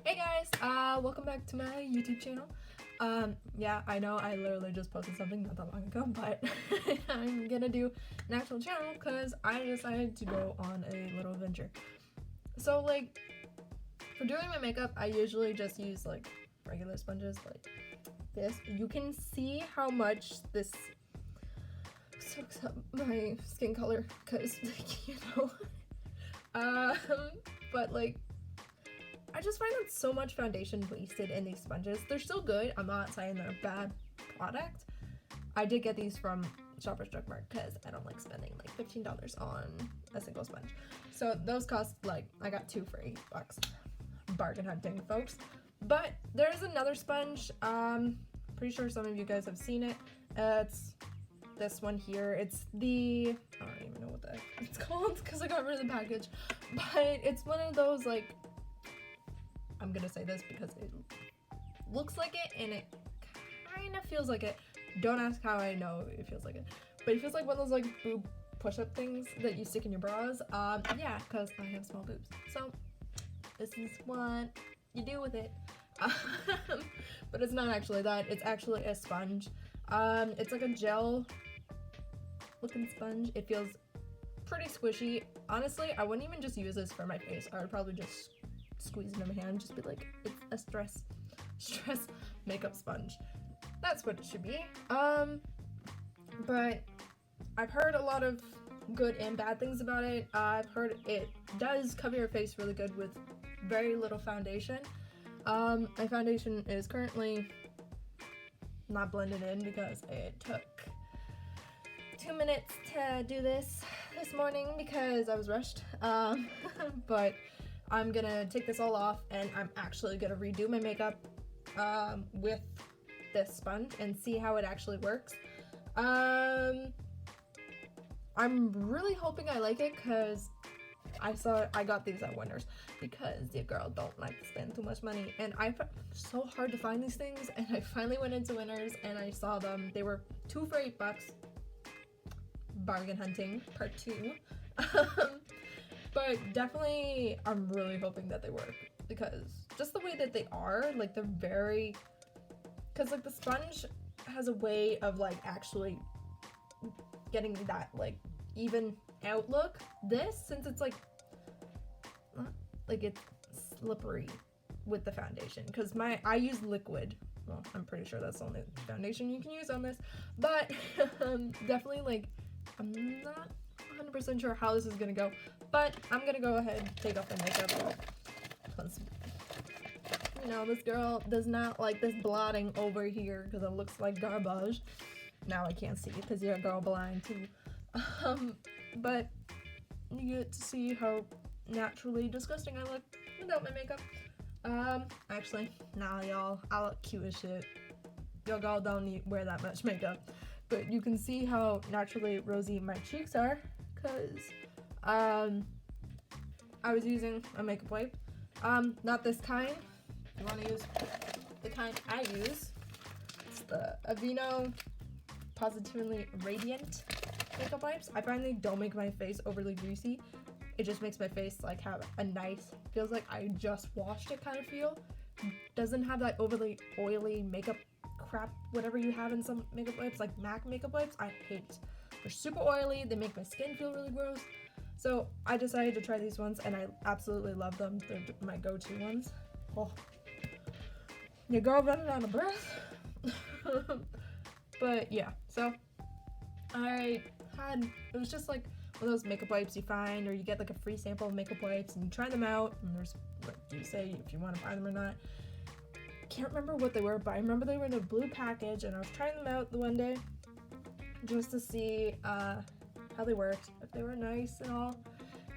Hey guys, welcome back to my YouTube channel. Yeah, I know I literally just posted something not that long ago, but I'm gonna do an actual channel because I decided to go on a little adventure. So like, for doing my makeup, I usually just use like regular sponges like this. You can see how much this soaks up my skin color because, um, but like, I just find that so much foundation wasted in these sponges. They're still good. I'm not saying they're a bad product. I did get these from Shoppers Drug Mart because I don't like spending like $15 on a single sponge. So those cost like, I got two for $8. Bargain hunting, folks. But there's another sponge. Pretty sure some of you guys have seen it. It's this one here. It's the, I don't even know what the heck it's called because I got rid of the package. But it's one of those like, I'm gonna say this because it looks like it and it kind of feels like it. Don't ask how I know it feels like it, but it feels like one of those like boob push-up things that you stick in your bras. Yeah, because I have small boobs, so this is what you do with it. But it's not actually that. It's actually a sponge. It's like a gel looking sponge. It feels pretty squishy. Honestly, I wouldn't even just use this for my face. I would probably just squeeze it in my hand, just be like, it's a stress makeup sponge. That's what it should be. But I've heard a lot of good and bad things about it. I've heard it does cover your face really good with very little foundation. My foundation is currently not blended in because it took 2 minutes to do this morning because I was rushed. But I'm gonna take this all off and I'm actually gonna redo my makeup with this sponge and see how it actually works. I'm really hoping I like it because I got these at Winners because your girl don't like to spend too much money, and it's so hard to find these things, and I finally went into Winners and I saw them. They were 2 for $8. Bargain hunting part 2. But definitely, I'm really hoping that they work because just the way that they are, like they're very, because like the sponge has a way of like actually getting that like even out look. This, since it's like it's slippery with the foundation, because I use liquid. Well, I'm pretty sure that's the only foundation you can use on this, but definitely like I'm not 100% sure how this is gonna go, but I'm gonna go ahead and take off the makeup because this girl does not like this blotting over here because it looks like garbage. Now I can't see because you're girl blind too. But you get to see how naturally disgusting I look without my makeup. Actually, nah, y'all, I look cute as shit. Your girl don't need wear that much makeup, but you can see how naturally rosy my cheeks are because I was using a makeup wipe. Not this kind. You want to use the kind I use. It's the Aveeno Positively Radiant makeup wipes. I find they don't make my face overly greasy. It just makes my face like have a nice, feels like I just washed it kind of feel. Doesn't have that overly oily makeup crap, whatever you have in some makeup wipes, like MAC makeup wipes, I hate. They're super oily, they make my skin feel really gross. So I decided to try these ones and I absolutely love them. They're my go-to ones. Oh, your girl running out of breath. But yeah, so it was just like one of those makeup wipes you find, or you get like a free sample of makeup wipes and you try them out, and there's like, you say if you want to buy them or not. Can't remember what they were, but I remember they were in a blue package and I was trying them out the one day just to see how they worked, if they were nice and all.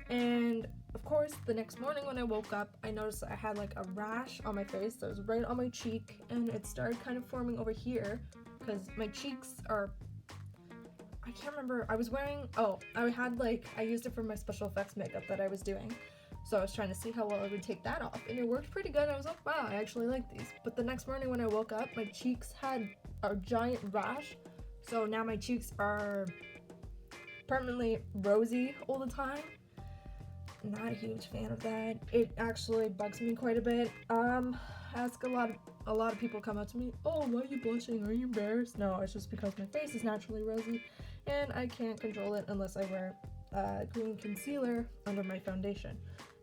And of course, the next morning when I woke up, I noticed I had like a rash on my face that was right on my cheek, and it started kind of forming over here because my cheeks are, I can't remember, I was wearing, I used it for my special effects makeup that I was doing. So I was trying to see how well I would take that off, and it worked pretty good. I was like, wow, I actually like these. But the next morning when I woke up, my cheeks had a giant rash. So now my cheeks are permanently rosy all the time. not a huge fan of that. It actually bugs me quite a bit. Ask a lot of people come up to me, oh, why are you blushing? Are you embarrassed? No, it's just because my face is naturally rosy and I can't control it unless I wear green concealer under my foundation.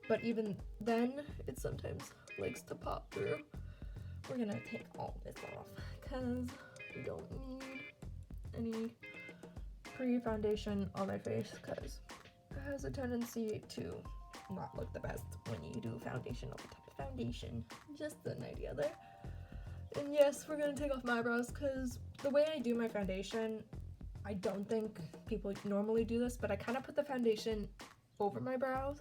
But even then, it sometimes likes to pop through. We're gonna take all this off because we don't need any pre-foundation on my face because it has a tendency to not look the best when you do foundation on top of foundation. Just an idea there. And yes, we're gonna take off my eyebrows because the way I do my foundation, I don't think people normally do this, but I kind of put the foundation over my brows.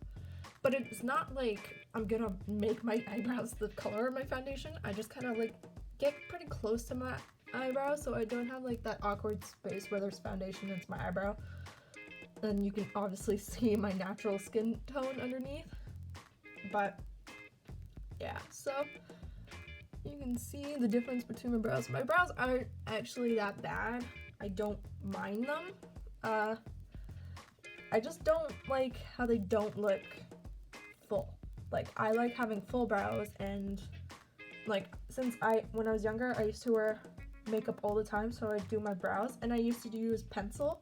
But it's not like I'm gonna make my eyebrows the color of my foundation. I just kind of like get pretty close to my eyebrows so I don't have like that awkward space where there's foundation and it's my eyebrow. And you can obviously see my natural skin tone underneath. But yeah, so you can see the difference between my brows. My brows aren't actually that bad. I don't mind them. I just don't like how they don't look full. Like, I like having full brows, and like when I was younger, I used to wear makeup all the time, so I'd do my brows, and I used to use pencil,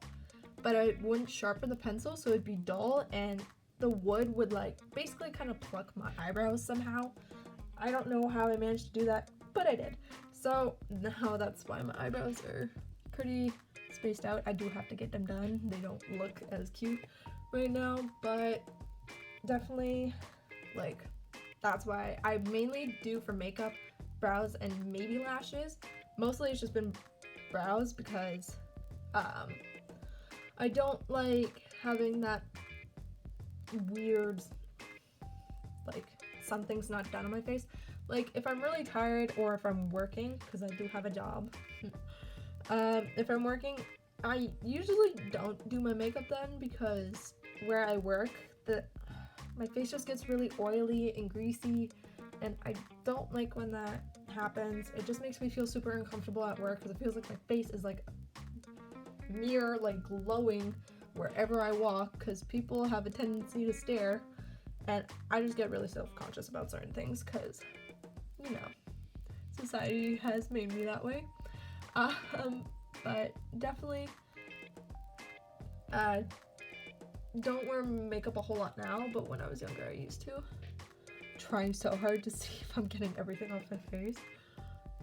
but I wouldn't sharpen the pencil, so it'd be dull, and the wood would like basically kind of pluck my eyebrows somehow. I don't know how I managed to do that, but I did. So now that's why my eyebrows are pretty spaced out. I do have to get them done. They don't look as cute right now, but definitely, like, that's why I mainly do for makeup brows and maybe lashes. Mostly it's just been brows because I don't like having that weird, like, something's not done on my face. Like, if I'm really tired or if I'm working, because I do have a job, if I'm working, I usually don't do my makeup then because where I work, my face just gets really oily and greasy, and I don't like when that happens. It just makes me feel super uncomfortable at work because it feels like my face is like a mirror, like glowing wherever I walk because people have a tendency to stare, and I just get really self-conscious about certain things because, you know, society has made me that way. But definitely don't wear makeup a whole lot now, but when I was younger I used to. Trying so hard to see if I'm getting everything off my face.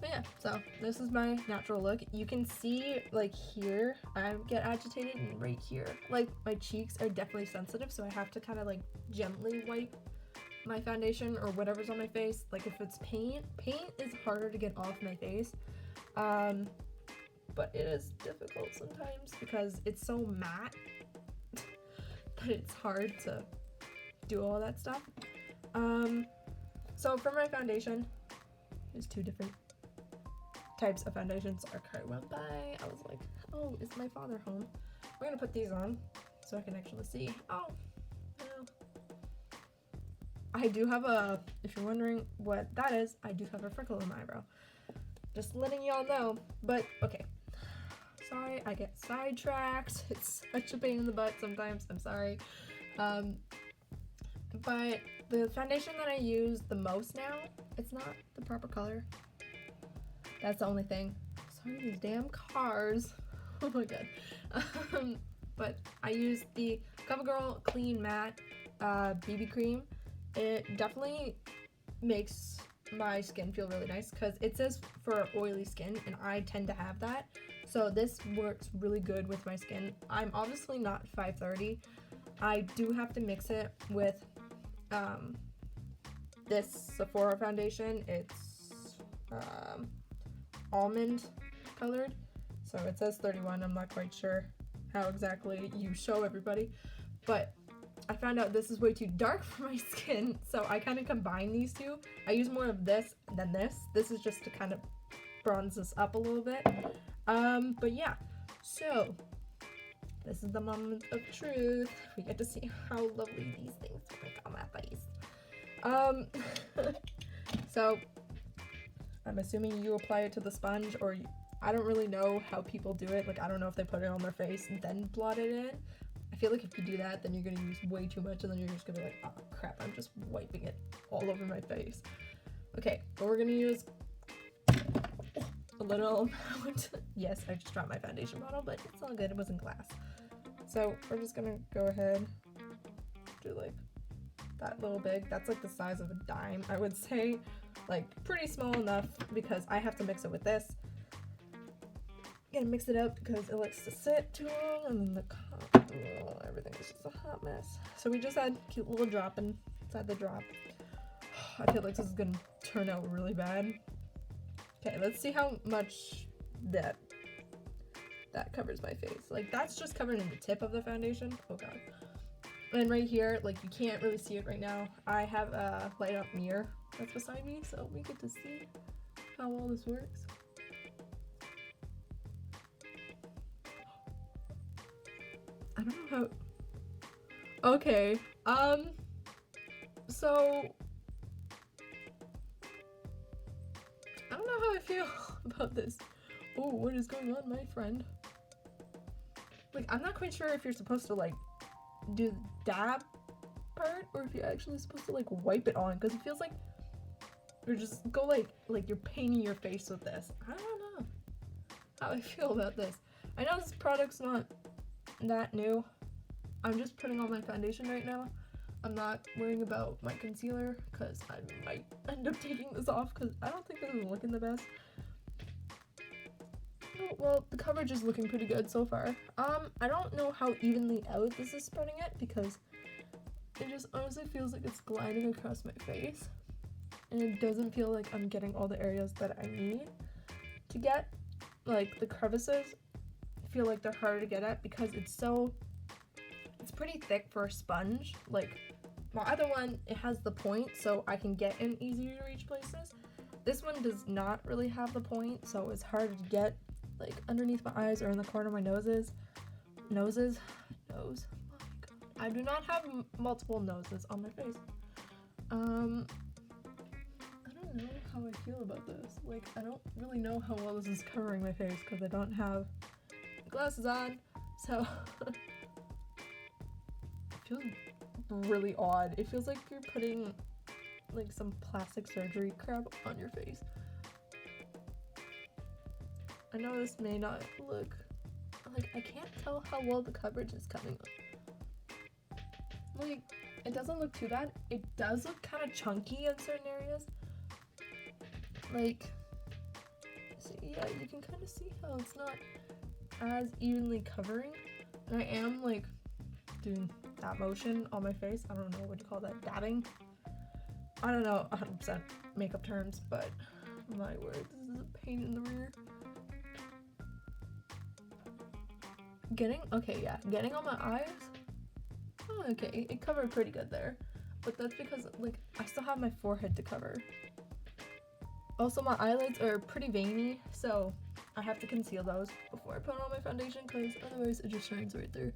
But yeah, so this is my natural look. You can see, like, here I get agitated, and right here, like, my cheeks are definitely sensitive, so I have to kind of like gently wipe my foundation or whatever's on my face. Like, if it's paint is harder to get off my face, but it is difficult sometimes because it's so matte that it's hard to do all that stuff. So for my foundation, there's two different types of foundations. Our car went by. I was like, oh, is my father home? We're gonna put these on so I can actually see. Oh, well. I do have if you're wondering what that is, I do have a freckle in my eyebrow. Just letting y'all know. But okay, sorry, I get sidetracked. It's such a pain in the butt sometimes. I'm sorry. But the foundation that I use the most now, it's not the proper color. That's the only thing. Sorry, these damn cars. Oh my god. But I use the CoverGirl Clean Matte BB cream. It definitely makes my skin feel really nice because it says for oily skin, and I tend to have that. So this works really good with my skin. I'm obviously not 530. I do have to mix it with this Sephora foundation. It's almond colored, so it says 31. I'm not quite sure how exactly you show everybody, but I found out this is way too dark for my skin, so I kind of combine these two. I use more of this than this. This is just to kind of bronze this up a little bit. But yeah, so this is the moment of truth. We get to see how lovely these things look on my face. So I'm assuming you apply it to the sponge, or I don't really know how people do it. Like, I don't know if they put it on their face and then blot it in. I feel like if you do that, then you're gonna use way too much, and then you're just gonna be like, oh crap, I'm just wiping it all over my face. Okay, but we're gonna use a little amount. Yes, I just dropped my foundation bottle, but it's all good, it wasn't glass. So we're just gonna go ahead, do like that little big. That's like the size of a dime, I would say. Like pretty small enough because I have to mix it with this. Gotta mix it up because it likes to sit too long, and then the everything is just a hot mess. So we just had a cute little drop inside the drop. I feel like this is gonna turn out really bad. Okay, let's see how much that covers my face. Like that's just covered in the tip of the foundation. Oh god. And right here, like you can't really see it right now. I have a light up mirror that's beside me, so we get to see how all this works. I don't know how. Okay. So I don't know how I feel about this. Oh, what is going on, my friend? Like, I'm not quite sure if you're supposed to like do the dab part or if you're actually supposed to like wipe it on, because it feels like you're just go like you're painting your face with this. I don't know how I feel about this. I know this product's not that new. I'm just putting on my foundation right now. I'm not worrying about my concealer because I might end up taking this off because I don't think this is looking the best. Oh, well, the coverage is looking pretty good so far. I don't know how evenly out this is spreading it because it just honestly feels like it's gliding across my face. And it doesn't feel like I'm getting all the areas that I need to get. Like the crevices feel like they're harder to get at because it's pretty thick for a sponge. Like my other one, it has the point so I can get in easier to reach places. This one does not really have the point, so it's harder to get like underneath my eyes or in the corner of my nose. Oh my god. I do not have multiple noses on my face. I don't know how I feel about this. Like, I don't really know how well this is covering my face because I don't have glasses on, so it feels really odd. It feels like you're putting like some plastic surgery crap on your face. I know this may not look like, I can't tell how well the coverage is coming up. Like, it doesn't look too bad. It does look kind of chunky in certain areas. Like, so yeah, you can kind of see how it's not as evenly covering. And I am like doing that motion on my face. I don't know what you call that, dabbing. I don't know 100% makeup terms, but my word, this is a pain in the rear. Getting on my eyes. Oh, okay, it covered pretty good there, but that's because like I still have my forehead to cover. Also, my eyelids are pretty veiny, so I have to conceal those before I put on my foundation because otherwise it just shines right through,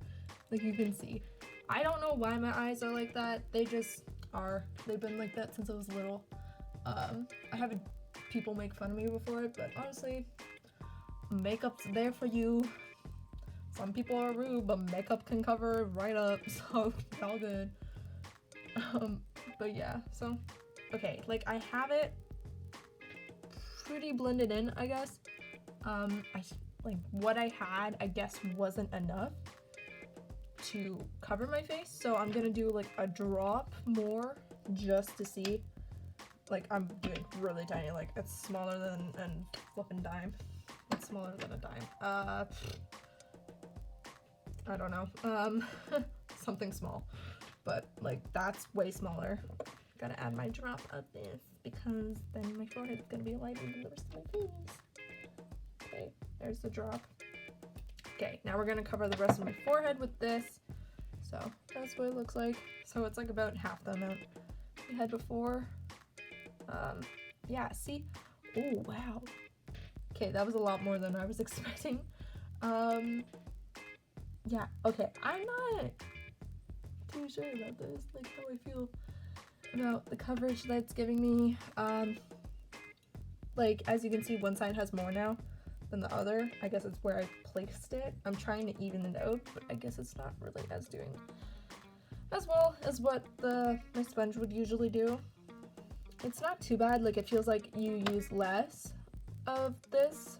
like you can see. I don't know why my eyes are like that. They just are. They've been like that since I was little. I have people make fun of me before it, but honestly, makeup's there for you. Some people are rude, but makeup can cover right up, so it's all good. But yeah, so, okay, like I have it pretty blended in, I guess. Like what I had, I guess, wasn't enough to cover my face, so I'm gonna do like a drop more just to see. Like I'm doing really tiny, like it's smaller than a flippin' dime. It's smaller than a dime. I don't know, something small, but like that's way smaller. Gotta add my drop of this because then my forehead's gonna be lighter than the rest of my face. Okay, there's the drop. Okay, now we're gonna cover the rest of my forehead with this. So that's what it looks like. So it's like about half the amount we had before. Yeah, see? Oh, wow. Okay, that was a lot more than I was expecting. Yeah, okay, I'm not too sure about this, like how I feel about the coverage that it's giving me. Like, as you can see, one side has more now than the other. I guess it's where I placed it. I'm trying to even it out, but I guess it's not really as doing as well as what my sponge would usually do. It's not too bad. Like, it feels like you use less of this,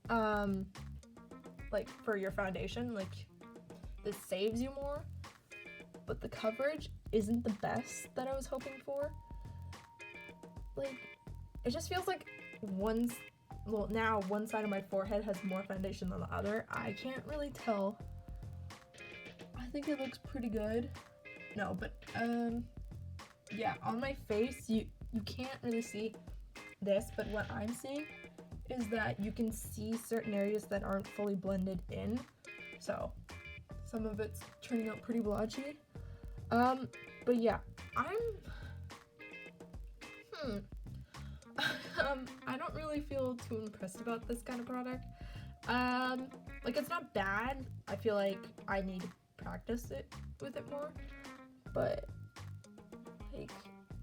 like, for your foundation. Like, this saves you more, but the coverage isn't the best that I was hoping for. Like, it just feels like now one side of my forehead has more foundation than the other. I can't really tell. I think it looks pretty good. No, but yeah, on my face you can't really see this, but what I'm seeing is that you can see certain areas that aren't fully blended in. So some of it's turning out pretty blotchy. But yeah, I don't really feel too impressed about this kind of product. Like, it's not bad. I feel like I need to practice it with it more, but like,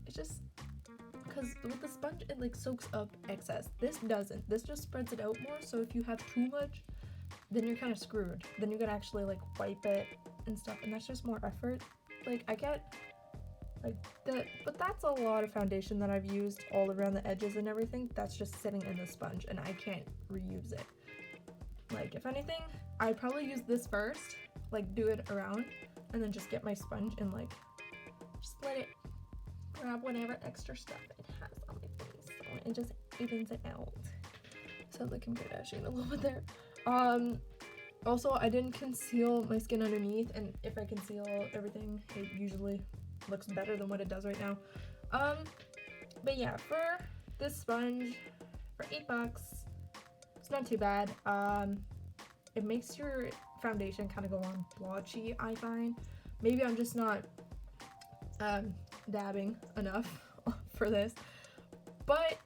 it's just because with the sponge it like soaks up excess. This doesn't. This just spreads it out more, so if you have too much, then you're kind of screwed. Then you gotta actually like wipe it and stuff, and that's just more effort. Like, I get like that, but that's a lot of foundation that I've used all around the edges and everything. That's just sitting in the sponge, and I can't reuse it. Like, if anything, I'd probably use this first, like do it around, and then just get my sponge and like just let it grab whatever extra stuff it has on my face, so it just evens it out. Sounds like Kim Kardashian a little bit there. Also, I didn't conceal my skin underneath, and if I conceal everything, it usually looks better than what it does right now. But yeah, for this sponge, for $8, it's not too bad. It makes your foundation kind of go on blotchy, I find. Maybe I'm just not dabbing enough for this, but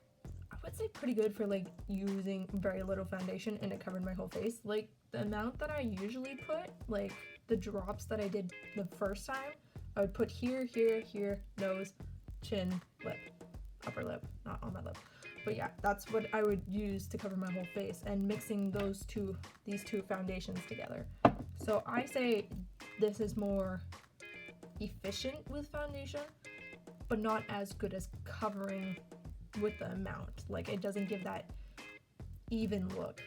I would say pretty good for like using very little foundation, and it covered my whole face. Like, the amount that I usually put, like the drops that I did the first time, I would put here, here, here, nose, chin, lip, upper lip, not on my lip. But yeah, that's what I would use to cover my whole face, and mixing these two foundations together. So I say this is more efficient with foundation, but not as good as covering with the amount. Like, it doesn't give that even look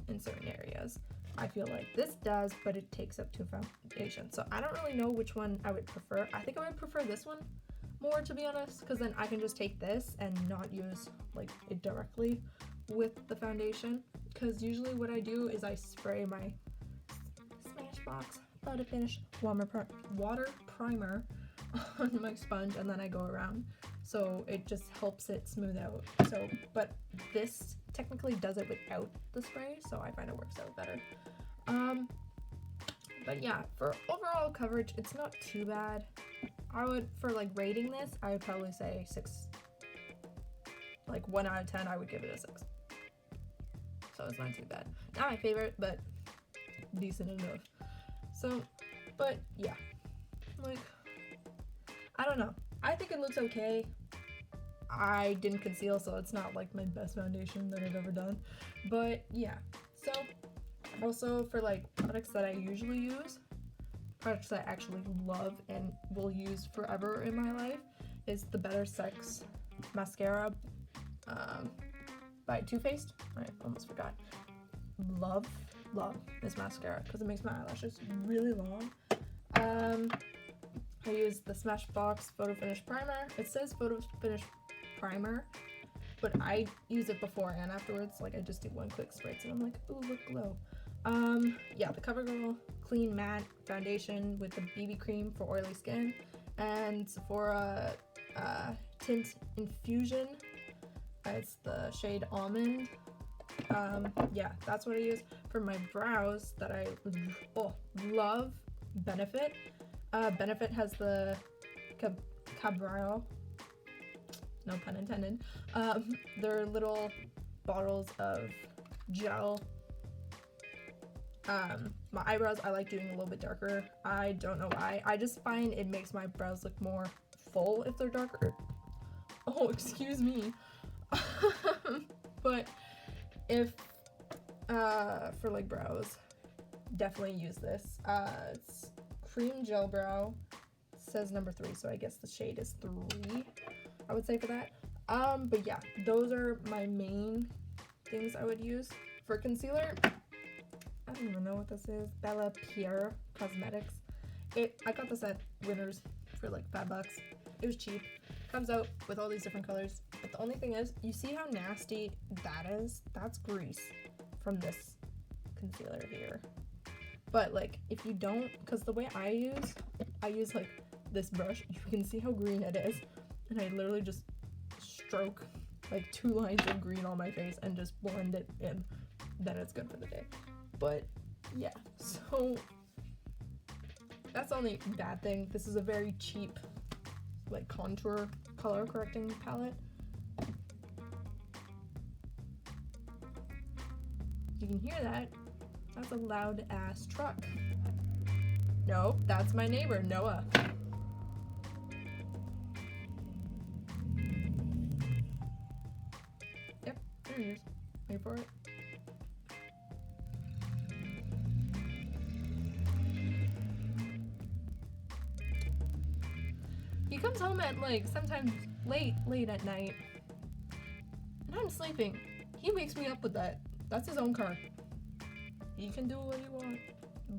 in certain areas. I feel like this does, but it takes up two foundation. So I don't really know which one I would prefer. I think I would prefer this one more, to be honest, because then I can just take this and not use like it directly with the foundation. Because usually what I do is I spray my Smashbox Photo Finish water primer on my sponge, and then I go around. So it just helps it smooth out. So, but this technically does it without the spray, so I find it works out better. But yeah, for overall coverage, it's not too bad. I would, for like rating this, I would probably say 6. Like 1 out of 10, I would give it a 6. So it's not too bad. Not my favorite, but decent enough. So, but yeah, like, I don't know. I think it looks okay. I didn't conceal, so it's not like my best foundation that I've ever done. But yeah, so also for like products that I usually use, products that I actually love and will use forever in my life, is the Better Sex mascara by Too Faced. I almost forgot. Love this mascara because it makes my eyelashes really long. I use the Smashbox Photo Finish Primer. It says Photo Finish Primer, but I use it before and afterwards. Like, I just do one quick spritz and I'm like, ooh, look glow. Yeah, the CoverGirl Clean Matte Foundation with the BB cream for oily skin, and Sephora Tint Infusion. It's the shade Almond. Yeah, that's what I use for my brows that I love. Benefit. Benefit has the Cabral, no pun intended. They're little bottles of gel. My eyebrows, I like doing a little bit darker. I don't know why. I just find it makes my brows look more full if they're darker. Oh, excuse me. But if for like brows. Definitely use this. It's Cream Gel Brow. It says number 3, so I guess the shade is 3, I would say, for that. But yeah, those are my main things I would use. For concealer, I don't even know what this is. Bella Pierre Cosmetics. I got this at Winners for like $5. It was cheap. Comes out with all these different colors. But the only thing is, you see how nasty that is? That's grease from this concealer here. But like, if you don't, because the way I use like this brush, you can see how green it is. And I literally just stroke like 2 lines of green on my face and just blend it in. Then it's good for the day. But yeah, so that's the only bad thing. This is a very cheap like contour color correcting palette. You can hear that. That's a loud ass truck. No, that's my neighbor, Noah. Yep, there he is. Wait for it. He comes home at like sometimes late at night. And I'm sleeping. He wakes me up with that. That's his own car. He can do what he wants.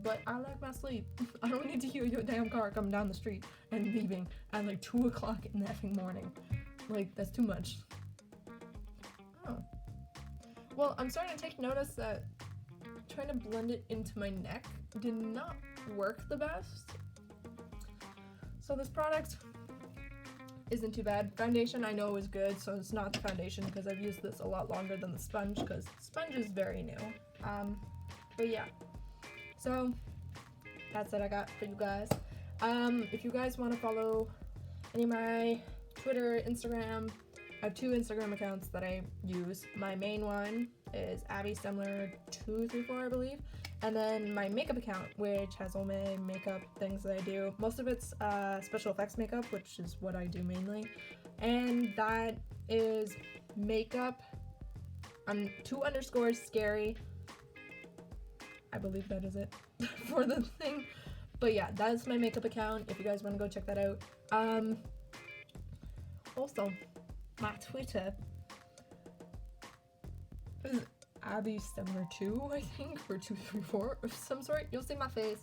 But I like my sleep. I don't need to hear your damn car coming down the street and leaving at like 2 o'clock in the effing morning. Like, that's too much. Oh. Well, I'm starting to take notice that trying to blend it into my neck did not work the best. So this product isn't too bad. Foundation I know is good, so it's not the foundation because I've used this a lot longer than the sponge because sponge is very new. But yeah, so that's what I got for you guys. If you guys want to follow any of my Twitter, Instagram, I have 2 Instagram accounts that I use. My main one is Abby Stemler 234, I believe. And then my makeup account, which has all my makeup things that I do. Most of it's special effects makeup, which is what I do mainly. And that is makeup 2_scary. I believe that is it for the thing. But yeah, that's my makeup account if you guys want to go check that out. Also, my Twitter is Abby Stemler 2, I think, or 234 of some sort. You'll see my face.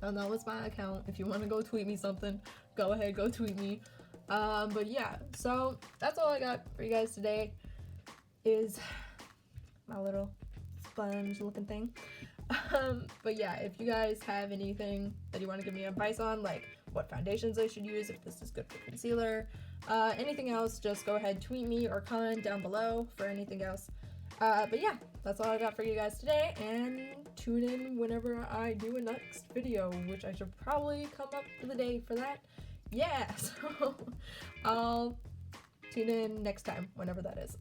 And that was my account. If you want to go tweet me something, go ahead, go tweet me. But yeah, so that's all I got for you guys today. Is my little sponge looking thing. But yeah, if you guys have anything that you want to give me advice on, like what foundations I should use, if this is good for concealer, anything else, just go ahead, tweet me or comment down below for anything else. But yeah, that's all I got for you guys today, and tune in whenever I do a next video, which I should probably come up with a day for that. Yeah, so I'll tune in next time, whenever that is.